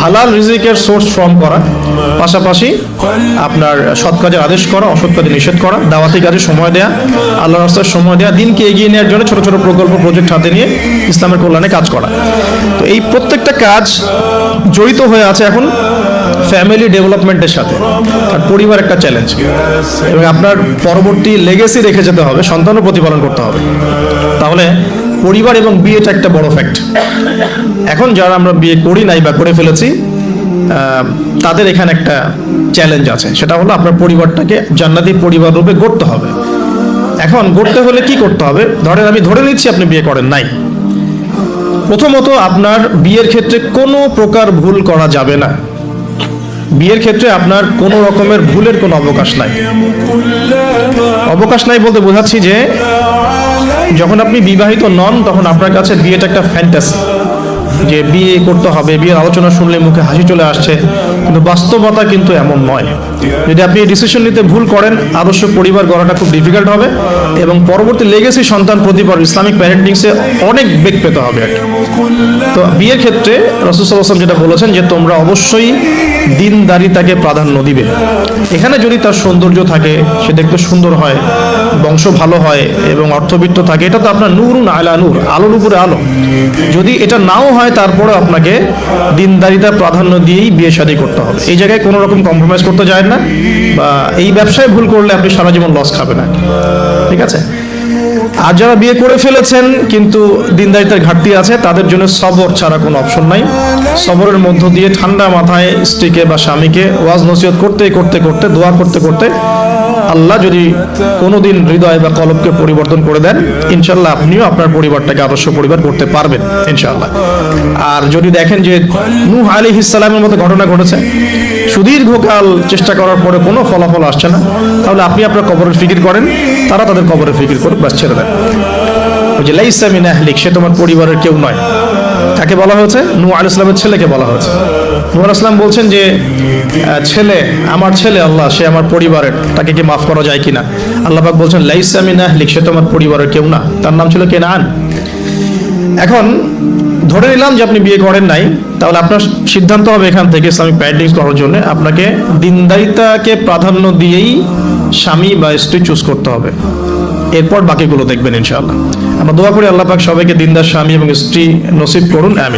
হালাল রিজিকের source form করা, পাশাপাশি আপনার সৎ কাজের আদেশ করা, অসৎ কাজে নিষেধ করা, দাওয়াতি কাজে সময় দেওয়া, আল্লাহর রাস্তায় সময় দেওয়া, দিনকে এগিয়ে নেওয়ার জন্য ছোট ছোট প্রকল্প প্রজেক্ট হাতে নিয়ে ইসলামের কল্যাণে কাজ করা। তো এই প্রত্যেকটা কাজ জড়িত হয়ে আছে এখন ফ্যামিলি ডেভেলপমেন্টের সাথে। আর পরিবার একটা চ্যালেঞ্জ, এবং আপনার পরবর্তী লেগেসি রেখে যেতে হবে, সন্তানও প্রতিপালন করতে হবে। তাহলে পরিবার এবং বিয়েটা একটা বড় ফ্যাক্ট। এখন যারা আমরা বিয়ে করি নাই বা করে ফেলেছি, তাদের এখানে একটা চ্যালেঞ্জ আছে, সেটা হলো আপনার পরিবারটাকে জান্নাতি পরিবার রূপে গড়তে হবে। এখন গড়তে হলে কি করতে হবে? ধরেন আমি ধরে নিচ্ছি আপনি বিয়ে করেন নাই। প্রথমত আপনার বিয়ের ক্ষেত্রে কোনো প্রকার ভুল করা যাবে না। বিয়ের ক্ষেত্রে আপনার কোনো রকমের ভুলের কোনো অবকাশ নাই। অবকাশ নাই বলতে বোঝাচ্ছি যে যখন আপনি বিবাহিত নন তখন আপনার কাছে বিয়েটা একটা ফ্যান্টাসি, যে বিয়ে করতে হবে, বিয়ের আলোচনা শুনলে মুখে হাসি চলে আসছে, কিন্তু বাস্তবতা কিন্তু এমন নয়। যদি আপনি ডিসিশন নিতে ভুল করেন, আদর্শ পরিবার গড়াটা খুব ডিফিকাল্ট হবে, এবং পরবর্তী লেগেসি সন্তান প্রতিপাল ইসলামিক প্যারেন্টিংসে অনেক বেগ পেতে হবে আর কি। তো বিয়ের ক্ষেত্রে রাসূল সাল্লাল্লাহু আলাইহি ওয়াসাল্লাম যেটা বলেছেন যে তোমরা অবশ্যই দিনদারিতাকে প্রাধান্য দিবে। এখানে যদি তার সৌন্দর্য থাকে, সে দেখতে সুন্দর হয়, বংশ ভালো হয় এবং অর্থবিত্ত থাকে, এটা তো আপনার নূরুন আলা নূর, আলোর উপরে আলো। যদি এটা নাও হয় তারপরে আপনাকে দিনদারিতা প্রাধান্য দিয়েই বিয়ে শাদী করতে হবে। এই জায়গায় কোনো রকম কম্প্রোমাইজ করতে যায় না, বা এই ব্যবসায় ভুল করলে আপনি সারা জীবন লস খাবেন না, ঠিক আছে? আর যারা বিয়ে করে ফেলেছেন কিন্তু দিনদারিতার ঘাটতি আছে, তাদের জন্য সবর ছাড়া কোনো অপশন নাই। সবরের মধ্য দিয়ে ঠান্ডা মাথায় স্ত্রীকে বা স্বামীকে ওয়াজ নসিহত করতে করতে করতে, দোয়া করতে করতে, আল্লাহ যদি কোনোদিন হৃদয় বা কলবকে পরিবর্তন করে দেন, ইনশাল্লাহ আপনিও আপনার পরিবারটাকে আদর্শ পরিবার করতে পারবেন ইনশাল্লাহ। আর যদি দেখেন যে নূহ আলাইহিস সালামের মতো ঘটনা ঘটেছে, সুদীর্ঘকাল চেষ্টা করার পরে কোনো ফলাফল আসছে না, তাহলে আপনি আপনার কবরের ফিকির করেন, তারা তাদের কবরের ফিকির করে ব্যাস ছেড়ে দেন। ওই যে লাইসা মিন আহলিক, সে তোমার পরিবারের কেউ নয়। তাকে বলা হয়েছে? নূহ আলাইহিস সালামের ছেলেকে বলা হয়েছে। নূহ আলাইহিস সালাম বলছেন যে ছেলে, আমার ছেলে আল্লাহ, সে আমার পরিবারের, তাকে কি মাফ করা যায় কিনা? আল্লাহ পাক বলছেন লাইসা মিন আহলিক, সে তোমার পরিবারের কেউ না। তার নাম ছিল কেনান। এখন ধরে নিলাম যে আপনি বিয়ে করেন নাই, তাহলে আপনার সিদ্ধান্ত হবে এখান থেকে ইসলামিক প্যারেন্টিং করার জন্য আপনাকে দিনদারিতাকে প্রাধান্য দিয়েই স্বামী বা স্ত্রী চুজ করতে হবে। এরপর বাকিগুলো দেখবেন ইনশাআল্লাহ। আমরা দোয়া করি আল্লাহ পাক সবাইকে দিনদার স্বামী এবং স্ত্রী নসিব করুন, আমিন।